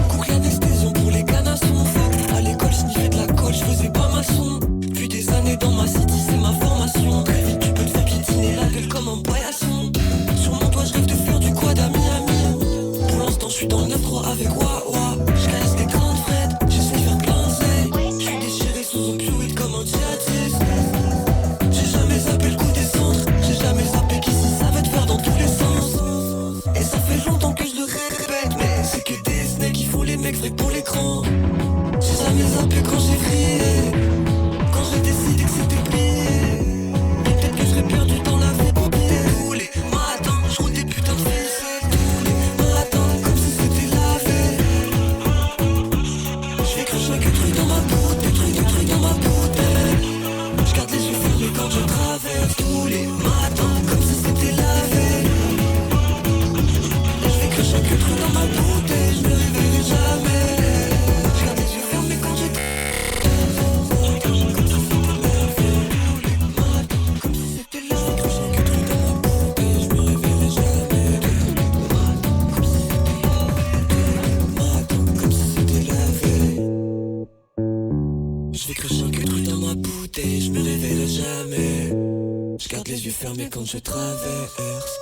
Coucle anesthésion pour les canassons. À l'école, je sniffais de la colle, je faisais pas maçon. Depuis des années dans ma city, c'est ma formation. Très vite, tu peux te faire piétiner la gueule comme un paillasson. Sur mon toit, je rêve de faire du quad à Miami. Pour l'instant, je suis dans le 9-3 avec Wawa. Je caresse des grandes frettes, j'essaie de faire plein de zé. Je suis déchiré sous un pioïde comme un djihadiste. J'ai jamais zappé le coup des centres. J'ai jamais zappé qu'ici ça va te faire dans tous les sens. Et ça fait longtemps que je le répète, mais c'est que des snakes, il faut les mecs vrais pour l'écran. J'ai jamais zappé quand j'ai crié, quand j'ai décidé que c'était plié. Peut-être que je serais perdu dans la vie pour tous les matins. Je roule des putains de ficelles tous les matins, comme si c'était la veille. Je fais que chaque truc dans ma bouche, des trucs dans ma bouteille. Je garde les yeux fermés quand je traverse tous les matins, comme si c'était la veille. Je fais que chaque truc dans ma bouteille, je me réveillerai jamais. Je garde les yeux fermés quand je comme si c'était la veille. Je fais que chaque truc dans ma bouteille, je me réveillerai jamais. Comme si c'était la veille. Je fais que chaque truc dans ma bouteille, je me réveillerai jamais. Je garde les yeux fermés quand je traverse.